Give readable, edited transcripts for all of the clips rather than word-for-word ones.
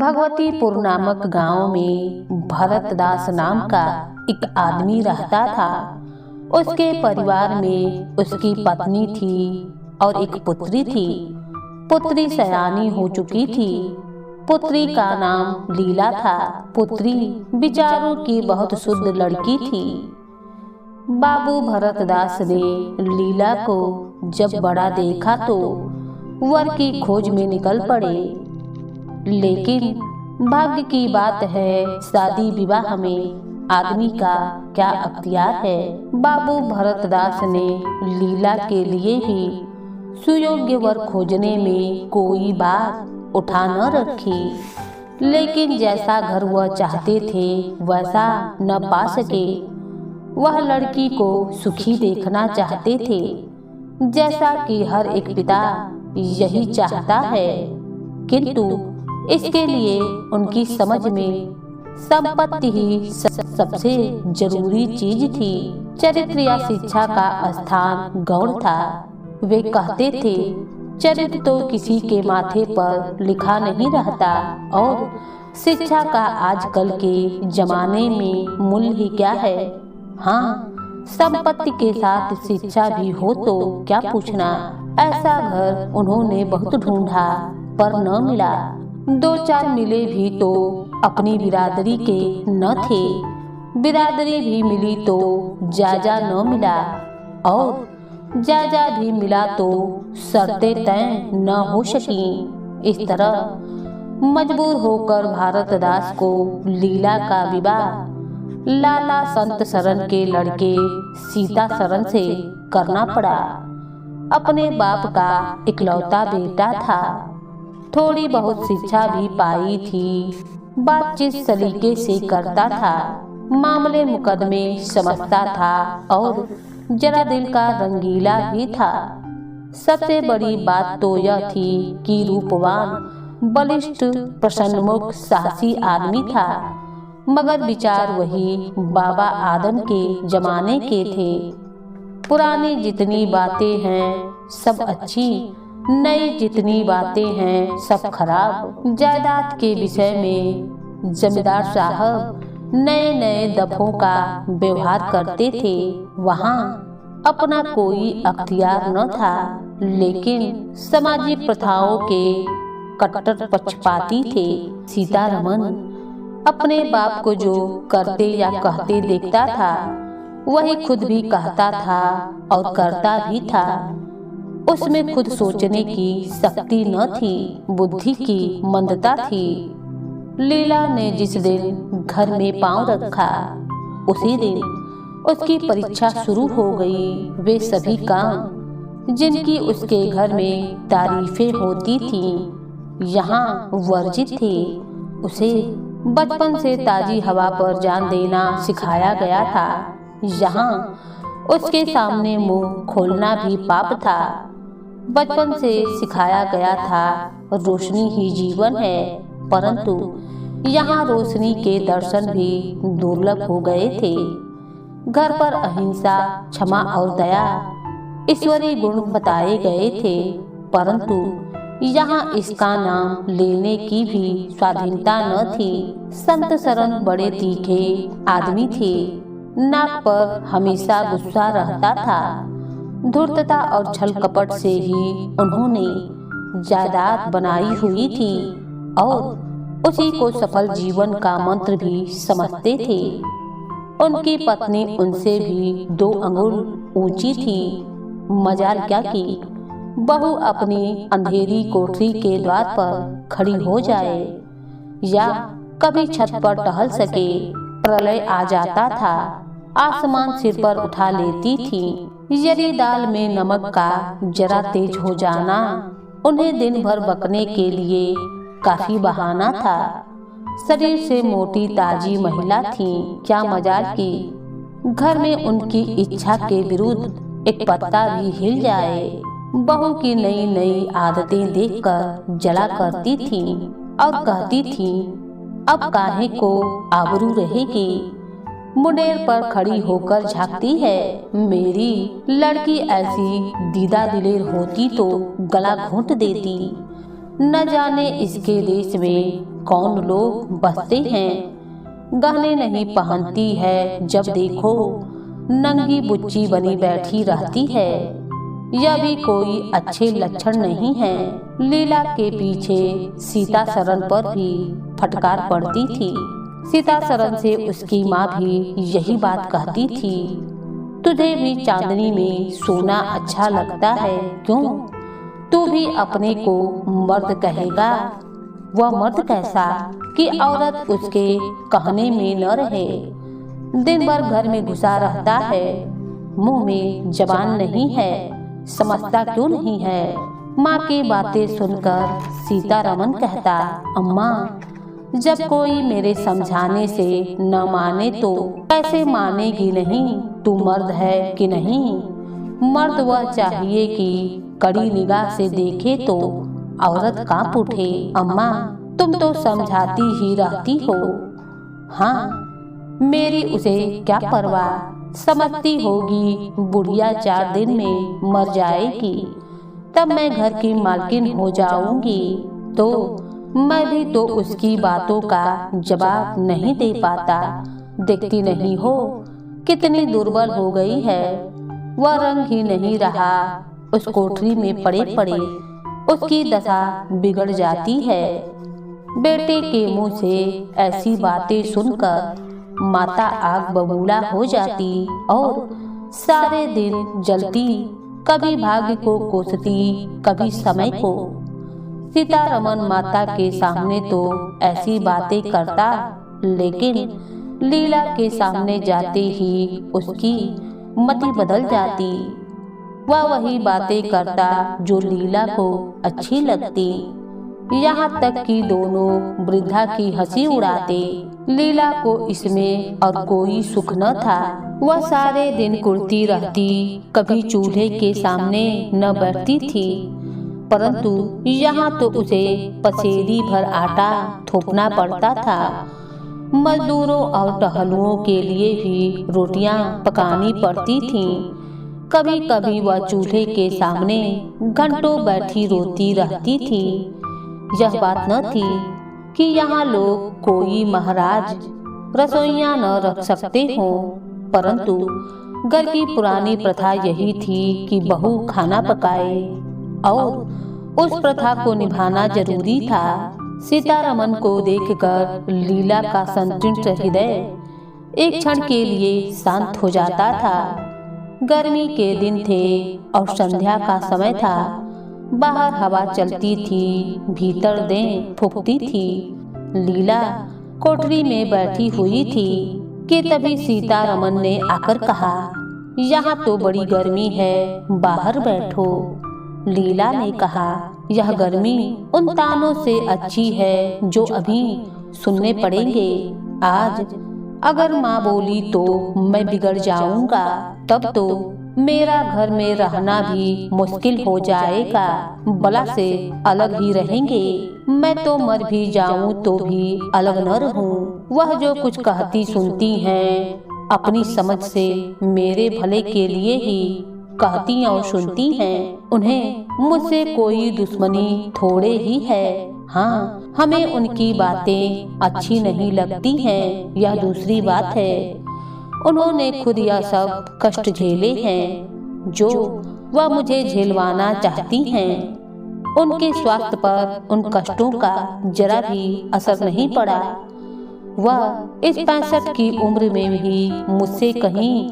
भगवतीपुर नामक गांव में भरतदास नाम का एक आदमी रहता था। उसके परिवार में उसकी पत्नी थी और एक पुत्री थी। पुत्री सयानी हो चुकी थी। पुत्री का नाम लीला था। पुत्री विचारों की बहुत शुद्ध लड़की थी। बाबू भरतदास ने लीला को जब बड़ा देखा तो वर की खोज में निकल पड़े। लेकिन भाग्य की बात है, शादी विवाह में आदमी का क्या अख्तियार है। बाबू भरतदास ने लीला के लिए भी सुयोग्य वर खोजने में कोई बात उठा न रखी। लेकिन जैसा घर वह चाहते थे वैसा न पा सके। वह लड़की को सुखी देखना चाहते थे, जैसा कि हर एक पिता यही चाहता है। किंतु इसके लिए उनकी समझ में संपत्ति ही सबसे जरूरी चीज थी। चरित्र या शिक्षा का स्थान गौण था। वे कहते थे, चरित्र तो किसी के माथे पर लिखा नहीं रहता और शिक्षा का आजकल के जमाने में मूल्य ही क्या है। हाँ, संपत्ति के साथ शिक्षा भी हो तो क्या पूछना। ऐसा घर उन्होंने बहुत ढूंढा पर न मिला। दो चार मिले भी तो अपनी बिरादरी के न थे। बिरादरी भी मिली तो जायजा न मिला और जायजा भी मिला तो शर्तें तय न हो सकी। इस तरह मजबूर होकर भारतदास को लीला का विवाह लाला संत शरण के लड़के सीता शरण से करना पड़ा। अपने बाप का इकलौता बेटा था। थोड़ी बहुत शिक्षा भी पाई थी। बातचीत सलीके से करता था। मामले मुकदमे समझता था और जरा दिल का रंगीला भी था। सबसे बड़ी बात तो यह थी कि रूपवान, बलिष्ठ, प्रसन्नमुख, साहसी आदमी था। मगर विचार वही बाबा आदम के जमाने के थे। पुरानी जितनी बातें हैं सब अच्छी, नई जितनी बातें हैं सब खराब। जायदाद के विषय में जमींदार साहब नए नए दफों का व्यवहार करते थे। वहाँ अपना कोई अख्तियार न था, लेकिन सामाजिक प्रथाओं के कट्टर पक्षपाती थे। सीतारमन अपने बाप को जो करते या कहते देखता था वही खुद भी कहता था और करता भी था। उसमें खुद सोचने की शक्ति न थी, बुद्धि की मंदता थी। लीला ने जिस दिन घर में पांव रखा उसी दिन उसकी परीक्षा शुरू हो गई। वे सभी काम जिनकी उसके घर में तारीफें होती थीं यहाँ वर्जित थे। उसे बचपन से ताजी हवा पर जान देना सिखाया गया था। यहाँ उसके सामने मुंह खोलना भी पाप था। बचपन से सिखाया गया था रोशनी ही जीवन है, परंतु यहाँ रोशनी के दर्शन भी दुर्लभ हो गए थे। घर पर अहिंसा, क्षमा और दया ईश्वरीय गुण बताए गए थे, परंतु यहाँ इसका नाम लेने की भी स्वाधीनता न थी। संत शरण बड़े तीखे आदमी थे। नाक पर हमेशा गुस्सा रहता था। धूर्तता और छल कपट से ही उन्होंने जायदाद बनाई हुई थी और उसी को सफल जीवन का मंत्र भी समझते थे। उनकी पत्नी उनसे भी 2 अंगुल ऊंची थी। मजाल क्या कि बहू अपनी अंधेरी कोठरी के द्वार पर खड़ी हो जाए या कभी छत पर टहल सके। प्रलय आ जाता था, आसमान सिर पर उठा लेती थी। यदि दाल में नमक का जरा तेज हो जाना उन्हें दिन भर बकने के लिए काफी बहाना था। शरीर से मोटी ताजी महिला थी। क्या मजाल की घर में उनकी इच्छा के विरुद्ध एक पत्ता भी हिल जाए। बहू की नई नई आदतें देखकर जला करती थी और कहती थी, अब काहे को आबरू रहेगी। मुंडेर पर खड़ी होकर झांकती है। मेरी लड़की ऐसी दीदा दिलेर होती तो गला घोंट देती। न जाने इसके देश में कौन लोग बसते हैं। गहने नहीं पहनती है, जब देखो नंगी बुच्ची बनी बैठी रहती है। यह भी कोई अच्छे लक्षण नहीं है। लीला के पीछे सीता सरन पर भी फटकार पड़ती थी। सीता सरन से उसकी माँ भी यही बात कहती थी, तुझे भी चांदनी में सोना अच्छा लगता है क्यों? तू भी अपने को मर्द कहेगा। वह मर्द कैसा कि औरत उसके कहने में न रहे। दिन भर घर में घुसा रहता है, मुंह में जबान नहीं है, समझता क्यों नहीं है? माँ की बातें सुनकर सीतारमन कहता, अम्मा, जब कोई मेरे समझाने से न माने तो कैसे मानेगी नहीं? तू मर्द है कि नहीं? मर्द वह चाहिए कि कड़ी निगाह से देखे तो औरत कांप उठे। अम्मा, तुम तो समझाती ही रहती हो। हाँ, मेरी उसे क्या परवाह। समझती होगी बुढ़िया 4 दिन में मर जाएगी, तब मैं घर की मालकिन हो जाऊंगी। तो मैं भी तो उसकी बातों का जवाब नहीं दे पाता। देखती नहीं हो कितनी दुर्बल हो गई है। वह रंग ही नहीं रहा। उस कोठरी में पड़े पड़े उसकी दशा बिगड़ जाती है। बेटे के मुंह से ऐसी बातें सुनकर माता आग बबूला हो जाती और सारे दिन जलती, कभी भाग्य को कोसती, कभी समय को। सीतारमन माता के सामने तो ऐसी बातें करता, लेकिन लीला के सामने जाते ही उसकी मति बदल जाती। वह वही बातें करता जो लीला को अच्छी लगती। यहाँ तक कि दोनों वृद्धा की हंसी उड़ाते। लीला को इसमें और कोई सुख न था। वह सारे दिन कुड़ती रहती, कभी चूल्हे के सामने न बैठती थी, परंतु यहाँ तो उसे पसेरी भर आटा थोपना पड़ता था। मजदूरों और टहलुओं के लिए भी रोटियां पकानी पड़ती थीं। कभी कभी वह चूल्हे के सामने घंटों बैठी रोती रहती थी। यह बात न थी कि यहाँ लोग कोई महाराज रसोइयां न रख सकते हों, परंतु घर की पुरानी प्रथा यही थी कि बहू खाना पकाए और उस प्रथा को निभाना जरूरी था। सीतारमन को देखकर लीला का संतुष्ट हृदय एक क्षण के लिए शांत हो जाता था। गर्मी के दिन थे और संध्या का समय था। बाहर हवा चलती थी, भीतर दें फूंकती थी। लीला कोठरी में बैठी हुई थी कि तभी सीतारमन ने आकर कहा, यहाँ तो बड़ी गर्मी है, बाहर बैठो। लीला ने कहा, यह गर्मी उन तानों से अच्छी है जो अभी सुनने पड़ेंगे। आज अगर माँ बोली तो मैं बिगड़ जाऊंगा, तब तो मेरा घर में रहना भी मुश्किल हो जाएगा। बला से अलग ही रहेंगे। मैं तो मर भी जाऊं तो भी अलग न रहूं। वह जो कुछ कहती सुनती हैं, अपनी समझ से मेरे भले के लिए ही कहती और सुनती हैं। उन्हें मुझसे कोई दुश्मनी थोड़े ही है। हाँ, हमें उनकी बातें अच्छी नहीं लगती हैं, यह दूसरी बात है। उन्होंने खुद यह सब कष्ट झेले हैं जो वह मुझे झेलवाना चाहती हैं। उनके स्वास्थ्य पर उन कष्टों का जरा भी असर नहीं पड़ा। वह इस 65 की उम्र में भी मुझसे कहीं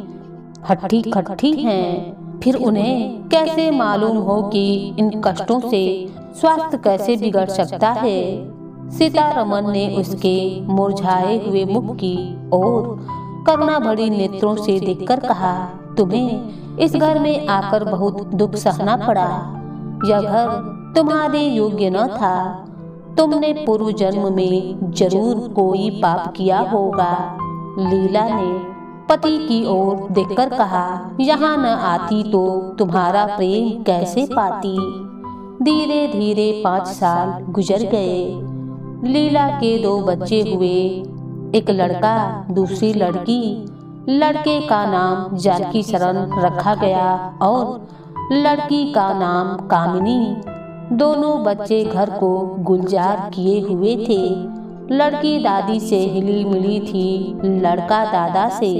हट्टी खट्टी हैं। फिर उन्हें कैसे मालूम हो कि इन कष्टों से स्वास्थ्य कैसे बिगड़ सकता है। सीतारमन ने उसके मुरझाए हुए मुख की ओर करुणा भरी नेत्रों से देखकर कहा, तुम्हें इस घर में आकर बहुत दुख सहना पड़ा। यह घर तुम्हारे योग्य न था। तुमने पूर्व जन्म में जरूर कोई पाप किया होगा। लीला ने पति की ओर देखकर कहा, यहाँ न आती तो तुम्हारा प्रेम कैसे पाती। धीरे धीरे 5 साल गुजर गए। लीला के 2 बच्चे हुए, एक लड़का दूसरी लड़की। लड़के का नाम जानकी शरण रखा गया और लड़की का नाम कामिनी। दोनों बच्चे घर को गुलजार किए हुए थे। लड़की दादी से हिली मिली थी, लड़का दादा से।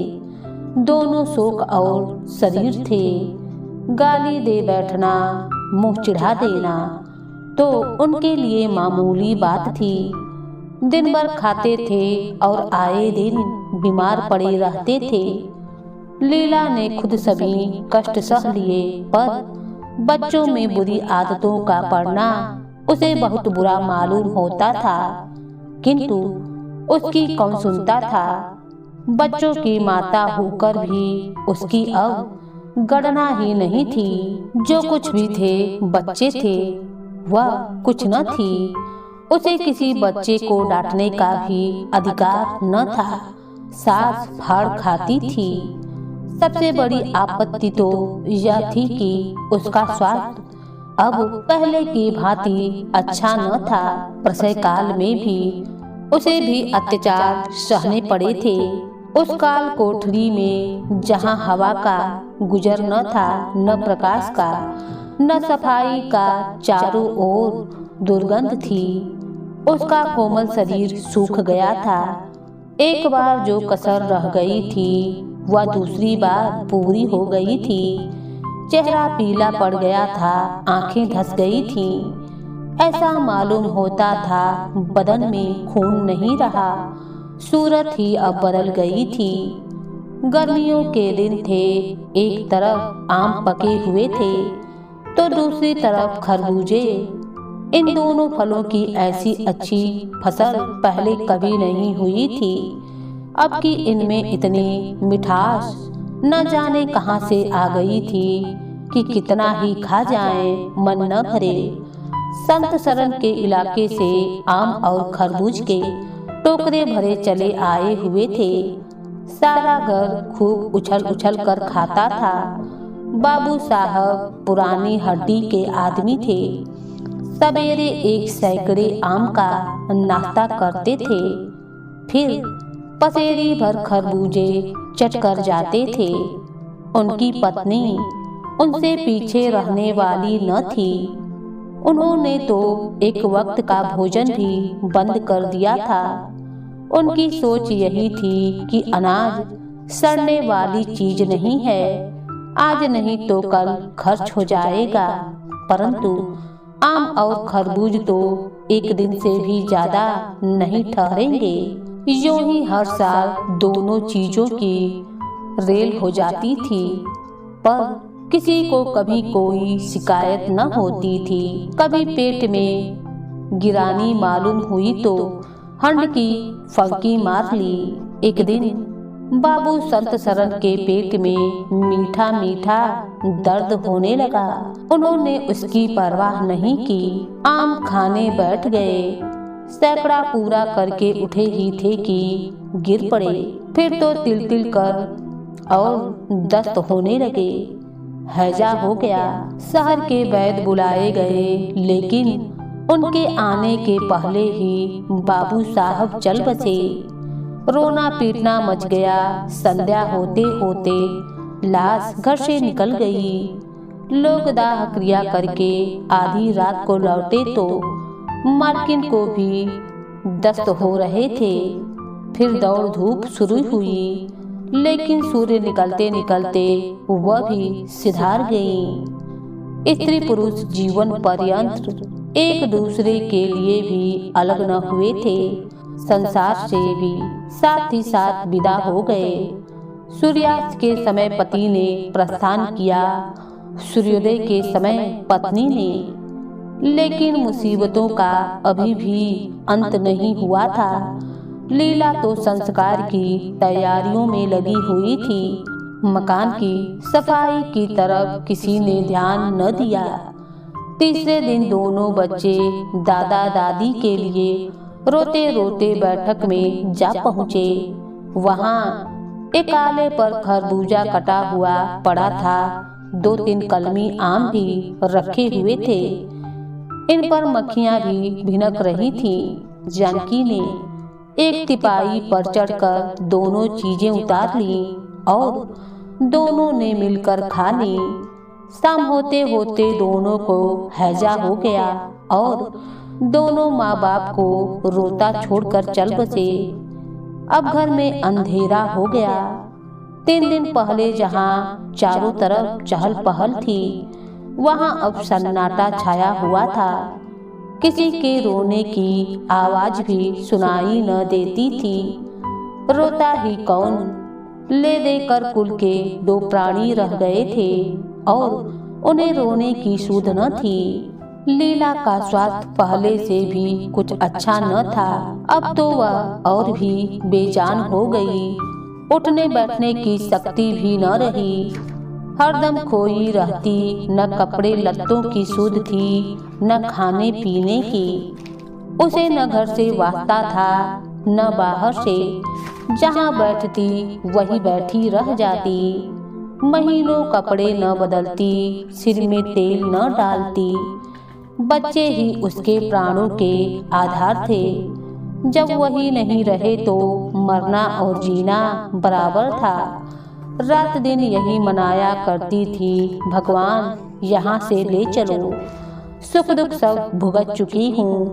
दोनों शोक और शरीर थे। गाली दे बैठना, मुंह चिढ़ा देना तो उनके लिए मामूली बात थी। दिन भर खाते थे और आए दिन बीमार पड़े रहते थे। लीला ने खुद सभी कष्ट सह लिए, पर बच्चों में बुरी आदतों का पड़ना उसे बहुत बुरा मालूम होता था, किंतु उसकी कौन सुनता था। बच्चों की माता होकर भी उसकी अब गणना ही नहीं थी। जो कुछ भी थे बच्चे थे, वह कुछ न थी। उसे किसी बच्चे को डांटने का भी अधिकार न था। सास फाड़ खाती थी। सबसे बड़ी आपत्ति तो यह थी कि उसका स्वास्थ्य अब पहले की भांति अच्छा न था। प्रसव काल में भी उसे भी अत्याचार सहने पड़े थे। उस काल कोठरी में जहाँ हवा का गुजर न था, न प्रकाश का, न सफाई का, चारों ओर दुर्गंध थी। उसका कोमल शरीर सूख गया था। एक बार जो कसर रह गई थी वह दूसरी बार पूरी हो गई थी। चेहरा पीला पड़ गया था, आंखें धंस गई थीं। ऐसा मालूम होता था बदन में खून नहीं रहा। सूरत ही अब बदल गई थी। गर्मियों के दिन थे। एक तरफ आम पके हुए थे तो दूसरी तरफ खरबूजे। इन दोनों फलों की ऐसी अच्छी फसल पहले कभी नहीं हुई थी। अब की इनमें इतनी मिठास न जाने कहां से आ गई थी कि कितना ही खा जाए मन न भरे। संत शरण के इलाके से आम और खरबूज के टोकरे भरे चले आए हुए थे। सारा घर खूब उछल उछल कर खाता था। बाबू साहब पुरानी हड्डी के आदमी थे। सवेरे एक सैकड़े आम का नाश्ता करते थे, फिर पसेरी भर खरबूजे चट कर जाते थे। उनकी पत्नी उनसे पीछे रहने वाली न थी। उन्होंने तो एक वक्त का भोजन भी बंद कर दिया था। उनकी सोच यही थी कि अनाज सड़ने वाली चीज नहीं है, आज नहीं तो कल खर्च हो जाएगा। परंतु आम और खरबूज तो एक दिन से भी ज्यादा नहीं ठहरेंगे। यूं ही हर साल दोनों चीजों की रेल हो जाती थी, पर किसी को कभी कोई शिकायत न होती थी। कभी पेट में गिरानी मालूम हुई तो हंड की फंकी मार ली। एक दिन बाबू संत शरण के पेट में मीठा मीठा दर्द होने लगा। उन्होंने उसकी परवाह नहीं की, आम खाने बैठ गए। सैकड़ा पूरा करके उठे ही थे कि गिर पड़े। फिर तो तिल तिल कर और दस्त होने लगे। हैजा हो गया। शहर के वैद्य बुलाए गए, लेकिन उनके आने के पहले ही बाबू साहब चल बसे। रोना पीटना मच गया। संध्या होते होते लाश घर से निकल गई। लोग दाह क्रिया करके आधी रात को लौटे तो मालकिन को भी दस्त हो रहे थे। फिर दौड़ धूप शुरू हुई, लेकिन सूर्य निकलते निकलते वह भी सिधार गई। स्त्री पुरुष जीवन पर्यंत एक दूसरे के लिए भी अलग न हुए थे। संसार से भी साथ ही साथ विदा हो गए। सूर्यास्त के समय पति ने प्रस्थान किया, सूर्योदय के समय पत्नी ने। लेकिन मुसीबतों का अभी भी अंत नहीं हुआ था। लीला तो संस्कार की तैयारियों में लगी हुई थी। मकान की सफाई की तरफ किसी ने ध्यान न दिया। तीसरे दिन दोनों बच्चे दादा दादी के लिए रोते रोते बैठक में जा पहुँचे। वहाँ एक आले पर खरबूजा कटा हुआ पड़ा था। 2-3 कलमी आम भी रखे हुए थे। इन पर मक्खियाँ भी भिनक रही थीं। जानकी ने एक तिपाई पर चढ़कर दोनों चीजें उतार ली और दोनों ने मिलकर खा ली। शाम होते होते दोनों को हैजा हो गया और दोनों माँ बाप को रोता छोड़कर चल बसे। अब घर में अंधेरा हो गया। 3 दिन पहले जहाँ चारों तरफ चहल पहल थी, वहाँ अब सन्नाटा छाया हुआ था। किसी के रोने की आवाज भी सुनाई न देती थी। रोता ही कौन, ले देकर कुल के 2 प्राणी रह गए थे और उन्हें रोने की सुध न थी। लीला का स्वास्थ्य पहले से भी कुछ अच्छा न था। अब तो वह और भी बेजान हो गई। उठने बैठने की शक्ति भी न रही। हरदम खोई रहती, न कपड़े लत्तों की सुध थी, न खाने पीने की। उसे न घर से वास्ता था, न बाहर से। जहाँ बैठती वही बैठी रह जाती। महीनों कपड़े न बदलती, सिर में तेल न डालती। बच्चे ही उसके प्राणों के आधार थे। जब वही नहीं रहे तो मरना और जीना बराबर था। रात दिन यही मनाया करती थी, भगवान यहाँ से ले चलो। सुख दुख सब भुगत चुकी हूँ,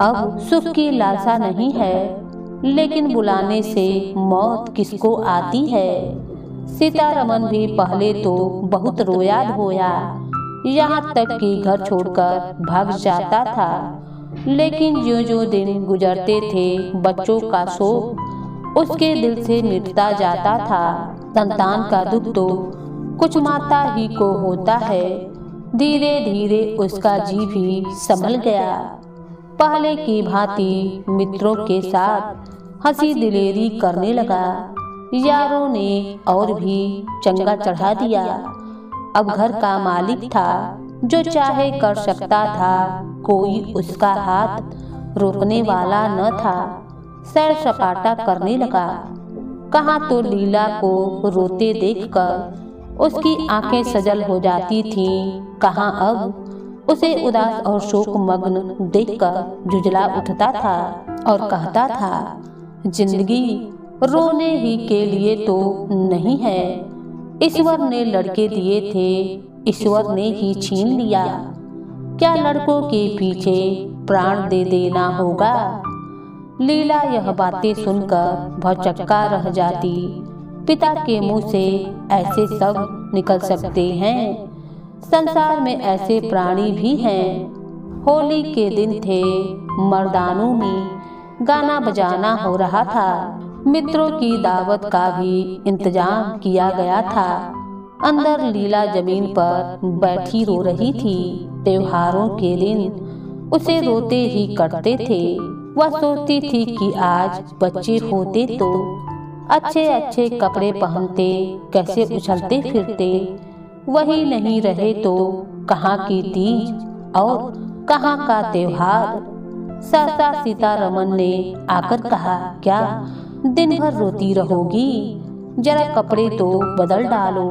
अब सुख की लालसा नहीं है। लेकिन बुलाने से मौत किसको आती है। सीतारमन भी पहले तो बहुत रोया धोया, यहाँ तक कि घर छोड़कर भाग जाता था। लेकिन जो जो दिन गुजरते थे, बच्चों का शोक उसके दिल से मिटता जाता था। संतान का दुख तो कुछ माता ही को होता है। धीरे धीरे उसका जी भी संभल गया। पहले की भांति मित्रों के साथ हंसी दिलेरी करने लगा। यारों ने और भी चंगा चढ़ा दिया। अब घर का मालिक था, जो चाहे कर सकता था। कोई उसका हाथ रोकने वाला न था। सैर सपाटा करने लगा। कहाँ तो लीला को रोते देखकर उसकी आंखें सजल हो जाती थीं, कहाँ अब उसे उदास और शोक मग्न देखकर झुंझला उठता था और कहता था, जिंदगी रोने ही के लिए तो नहीं है। ईश्वर ने लड़के दिए थे, ईश्वर ने ही छीन लिया। क्या लड़कों के पीछे प्राण दे देना होगा। लीला यह बातें सुनकर भौचक्का रह जाती। पिता के मुंह से ऐसे सब निकल सकते हैं। संसार में ऐसे प्राणी भी हैं। होली के दिन थे, मर्दानों में गाना बजाना हो रहा था। मित्रों की दावत का भी इंतजाम किया गया था। अंदर लीला जमीन पर बैठी रो रही थी। त्योहारों के दिन उसे रोते ही कटते थे। वह सोचती थी कि आज बच्चे होते तो अच्छे अच्छे कपड़े पहनते, कैसे उछलते फिरते। वही नहीं रहे तो कहाँ की तीज और कहाँ का त्योहार। सहसा सीतारमन ने आकर कहा, क्या दिन भर रोती रहोगी? जरा कपड़े तो बदल डालो,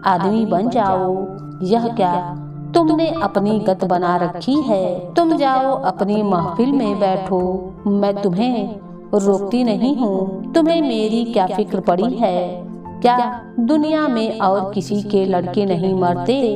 आदमी बन जाओ। यह क्या तुमने अपनी गत बना रखी है? तुम जाओ अपनी महफिल में बैठो, मैं तुम्हें रोकती नहीं हूँ। तुम्हें मेरी क्या फिक्र पड़ी है? क्या दुनिया में और किसी के लड़के नहीं मरते?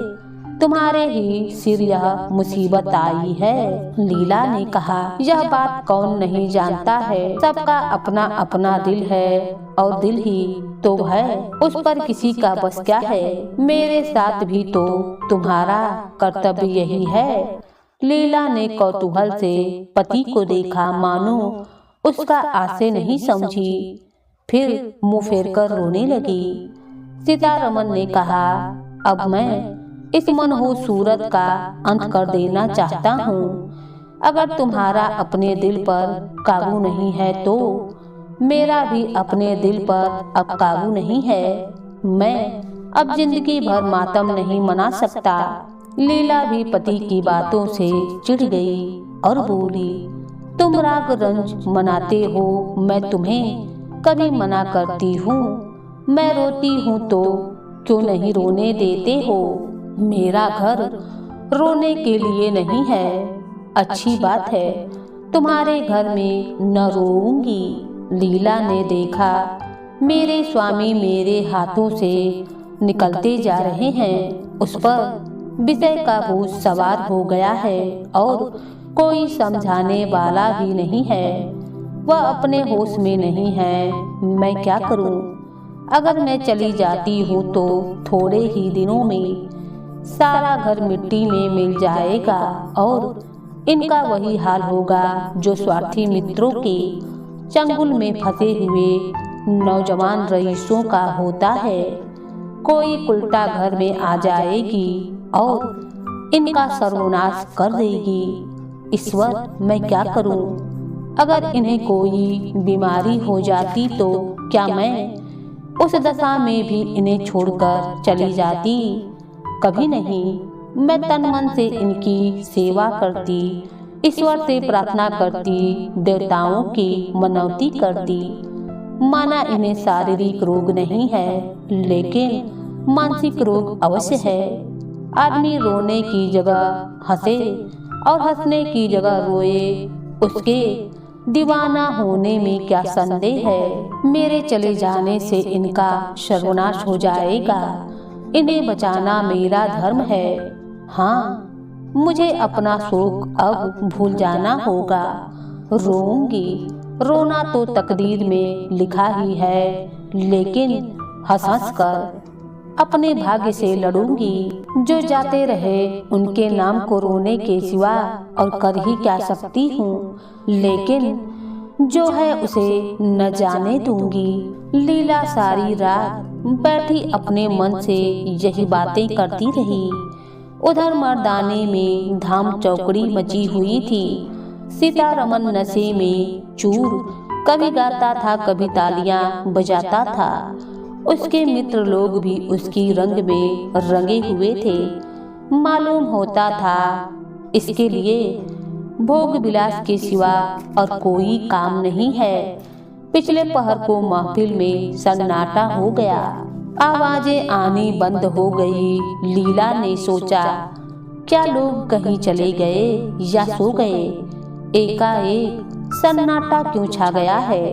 तुम्हारे ही सिर यह मुसीबत आई है। लीला ने कहा, यह बात कौन नहीं जानता है। सबका अपना अपना दिल है और दिल ही तो है, उस पर किसी का बस क्या है। मेरे साथ भी तो तुम्हारा कर्तव्य यही है। लीला ने कौतूहल से पति को देखा, मानो उसका आशय नहीं समझी। फिर मुंह फेरकर रोने लगी। सीतारमन ने कहा, अब मैं इस मनहूस सूरत का अंत कर देना चाहता हूँ। अगर तुम्हारा अपने दिल पर काबू नहीं है तो मेरा भी अपने दिल पर अब काबू नहीं है। मैं अब जिंदगी भर मातम नहीं मना सकता। लीला भी पति की बातों से चिढ़ गई और बोली, तुम राग रंज मनाते हो, मैं तुम्हें कभी मना करती हूँ? मैं रोती हूँ तो क्यों नहीं रोने देते हो? मेरा घर रोने के लिए नहीं है। अच्छी बात है, तुम्हारे घर में न रोऊंगी। लीला ने देखा, मेरे स्वामी मेरे हाथों से निकलते जा रहे हैं। उस पर विषय का बोझ सवार हो गया है और कोई समझाने वाला भी नहीं है। वह अपने होश में नहीं है। मैं क्या करूं? अगर मैं चली जाती हूँ तो थोड़े ही दिनों में सारा घर मिट्टी में मिल जाएगा और इनका वही हाल होगा जो स्वार्थी मित्रों के चंगुल में फंसे हुए नौजवान रईसों का होता है। कोई उल्टा घर में आ जाएगी और इनका सर्वनाश कर देगी। ईश्वर, मैं क्या करूं? अगर इन्हें कोई बीमारी हो जाती तो क्या मैं उस दशा में भी इन्हें छोड़कर चली जाती? कभी नहीं। मैं तन मन से इनकी सेवा करती, ईश्वर से प्रार्थना करती, देवताओं की मनौती करती। माना इन्हें शारीरिक रोग नहीं है, लेकिन मानसिक रोग अवश्य है। आदमी रोने की जगह हंसे और हंसने की जगह रोए, उसके दीवाना होने में क्या संदेह है। मेरे चले जाने से इनका सर्वनाश हो जाएगा। इन्हें बचाना मेरा धर्म है। हाँ, मुझे अपना शोक अब भूल जाना होगा। रोऊंगी। रोना तो तकदीर में लिखा ही है, लेकिन हंस हंस कर अपने भाग्य से लड़ूंगी। जो जाते रहे उनके नाम को रोने के सिवा और कर ही क्या सकती हूँ, लेकिन जो है उसे न जाने दूंगी। लीला सारी रात बैठी अपने मन से यही बातें करती रही। उधर मर्दाने में धाम चौकड़ी मची हुई थी। सीतारमन नशे में चूर, कभी गाता था कभी तालियां बजाता था। उसके मित्र लोग भी उसकी रंग में रंगे हुए थे। मालूम होता था इसके लिए भोग विलास के सिवा और कोई काम नहीं है। पिछले पहर को महफिल में सन्नाटा हो गया। आवाजें आनी बंद हो गई। लीला ने सोचा, क्या लोग कहीं चले गए या सो गए? एकाएक सन्नाटा क्यों छा गया है?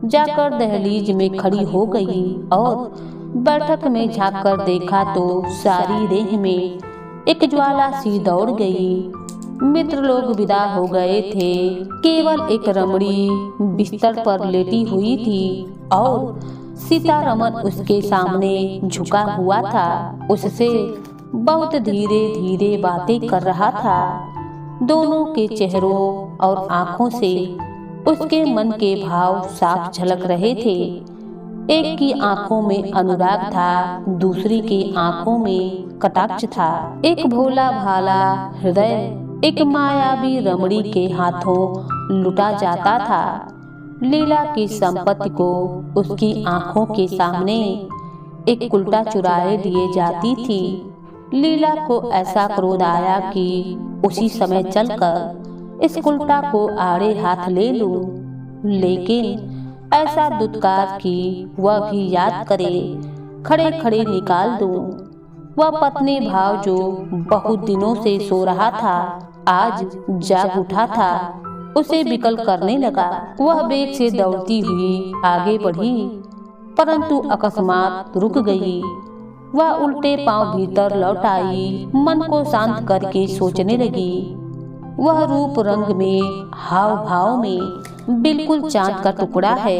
जाकर दहलीज में खड़ी हो गई और बैठक में झांककर देखा तो सारी देह में एक ज्वाला सी दौड़ गई। मित्र लोग विदा हो गए थे। केवल एक रमणी बिस्तर पर लेटी हुई थी और सीतारमन उसके सामने झुका हुआ था। उससे बहुत धीरे धीरे बातें कर रहा था। दोनों के चेहरों और आंखों से उसके मन के भाव साफ झलक रहे थे। एक की आंखों में अनुराग था, दूसरी की आंखों में कटाक्ष था। एक भोला भाला हृदय एक मायावी रमणी के हाथों लुटा जाता था। लीला की संपत्ति को उसकी आंखों के सामने एक उल्टा चुराए लिए जाती थी। लीला को ऐसा क्रोध आया कि उसी समय चलकर इस उल्टा को आड़े हाथ ले लूं, लेकिन ऐसा दुत्कार कि वह भी याद करे, खड़े खड़े निकाल दूं। वह पत्नी भाव जो बहुत दिनों से सो रहा था आज जाग उठा था, उसे विकल करने लगा। वह बेग से दौड़ती हुई आगे बढ़ी, परंतु अकस्मात रुक गई। वह उल्टे पांव भीतर लौट आई, मन को शांत करके सोचने लगी। वह रूप रंग में, हाव भाव में बिल्कुल चांद का टुकड़ा है।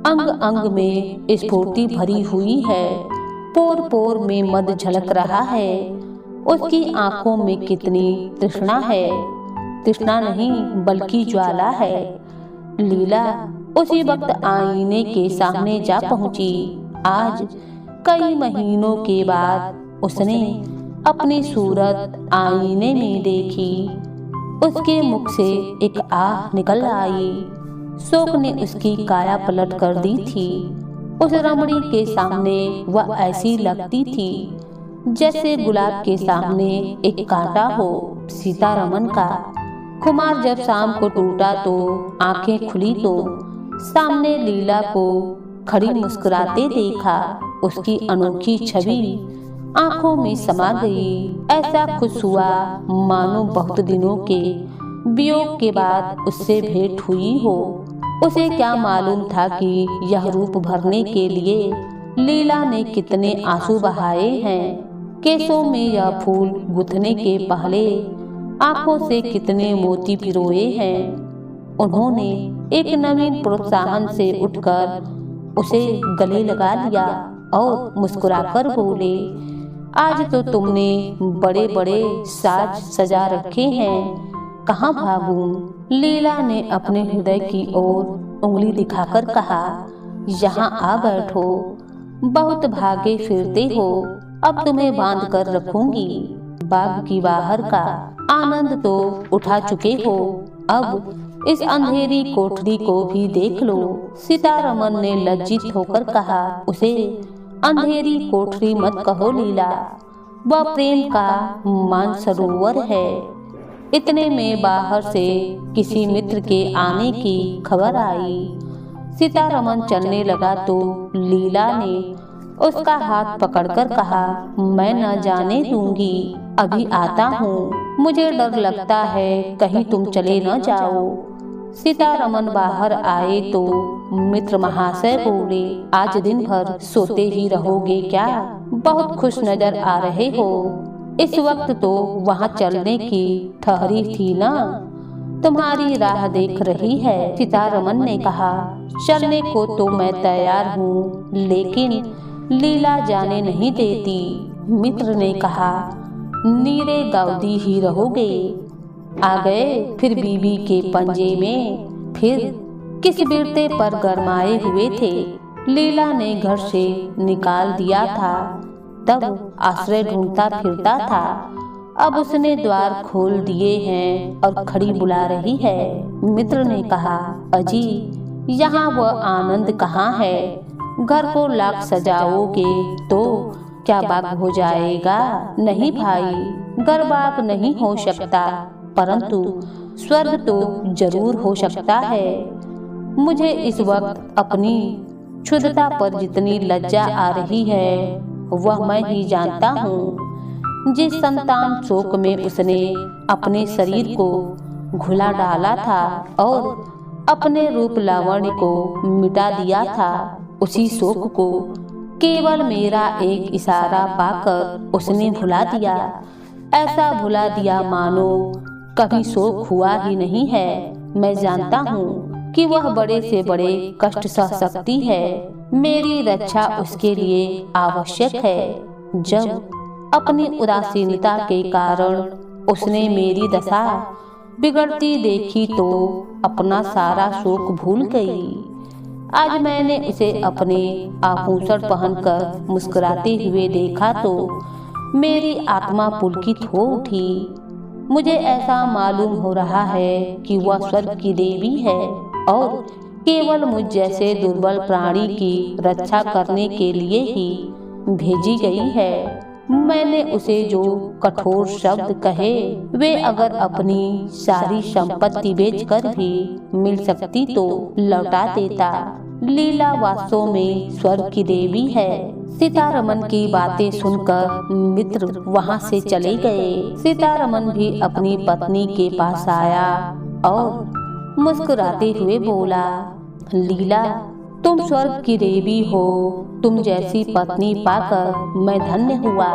अंग अंग में स्फूर्ति भरी हुई है। पोर पोर में मद झलक रहा है। उसकी आंखों में कितनी तृष्णा है। तृष्णा नहीं बल्कि ज्वाला है। लीला उसी वक्त आईने के सामने जा पहुंची। आज कई महीनों के बाद उसने अपनी सूरत आईने में देखी। उसके मुख से एक आह निकल आई। शोक ने उसकी काया पलट कर दी थी। उस रमणी के सामने वह ऐसी लगती थी जैसे गुलाब के सामने एक कांटा हो। सीतारमन का खुमार जब शाम को टूटा तो आंखें खुली तो सामने लीला को खड़ी मुस्कुराते देखा। उसकी अनोखी छवि आंखों में समा गई। ऐसा खुश हुआ मानो बहुत दिनों के वियोग के बाद उससे भेंट हुई हो। उसे क्या मालूम था कि यह रूप भरने के लिए लीला ने कितने आंसू बहाए हैं। केसों में यह फूल गुथने के पहले आंखों से कितने मोती पिरोए हैं। उन्होंने एक नवीन प्रोत्साहन से उठकर उसे गले लगा लिया और मुस्कुराकर बोले, आज तो तुमने बड़े बड़े साज सजा रखे हैं, कहाँ भागूं? लीला ने अपने हृदय की ओर उंगली दिखाकर कहा, यहाँ आ बैठो, बहुत भागे फिरते हो, अब तुम्हें बांध कर रखूंगी। बाग की बाहर का आनंद तो उठा चुके हो, अब इस अंधेरी कोठरी को भी देख लो। सीतारमन ने लज्जित होकर कहा, उसे अंधेरी कोठरी मत कहो लीला, वह प्रेम का मानसरोवर है। इतने में बाहर से किसी मित्र के आने की खबर आई। सीतारमन चलने लगा तो लीला ने उसका हाथ पकड़कर कहा, मैं न जाने दूंगी, अभी आता हूँ, मुझे डर लगता है कहीं तुम चले न जाओ। सीतारमन बाहर आए तो मित्र महाशय बोले, आज दिन भर सोते ही रहोगे क्या? बहुत खुश नजर आ रहे हो। इस वक्त तो वहाँ चलने की ठहरी थी ना, तुम्हारी राह देख रही है। सीतारमन ने कहा, चलने को तो मैं तैयार हूँ, लेकिन लीला जाने नहीं देती। मित्र ने कहा, नीरे गाउदी ही रहोगे। आ गए फिर बीबी के पंजे में, फिर किस बिरते पर गरमाए हुए थे। लीला ने घर से निकाल दिया था, तब आश्रय ढूंढता फिरता था, अब उसने द्वार खोल दिए हैं और खड़ी बुला रही है। मित्र ने कहा, अजी यहाँ वह आनंद कहाँ है? घर को लाख सजाओगे तो क्या बाग हो जाएगा? नहीं भाई, घर बाग नहीं हो सकता, परंतु स्वर्ग तो जरूर हो सकता है। मुझे इस वक्त अपनी क्षुद्रता पर जितनी लज्जा आ रही है वह मैं ही जानता हूँ। जिस संतान शोक में उसने अपने शरीर को घुला डाला था और अपने रूप लावण्य को मिटा दिया था, उसी शोक को केवल मेरा एक इशारा पाकर उसने भुला दिया। ऐसा भुला दिया मानो कभी शोक हुआ ही नहीं है। मैं जानता हूँ कि वह बड़े से बड़े कष्ट सह सकती है, मेरी रक्षा उसके लिए आवश्यक है। जब अपनी उदासीनता के कारण उसने मेरी दशा बिगड़ती देखी तो अपना सारा शोक भूल गई। आज मैंने उसे अपने आभूषण पहनकर मुस्कुराते हुए देखा तो मेरी आत्मा पुलकित हो उठी। मुझे ऐसा मालूम हो रहा है कि वह स्वर्ग की देवी है और केवल मुझ जैसे दुर्बल प्राणी की रक्षा करने के लिए ही भेजी गई है। मैंने उसे जो कठोर शब्द कहे वे अगर अपनी सारी संपत्ति बेचकर भी मिल सकती तो लौटा देता। लीला वास्तव में स्वर्ग की देवी है। सीतारमन की बातें सुनकर मित्र वहां से चले गए। सीतारमन भी अपनी पत्नी के पास आया और मुस्कुराते हुए बोला, लीला तुम स्वर्ग की देवी हो, तुम जैसी पत्नी पाकर मैं धन्य हुआ।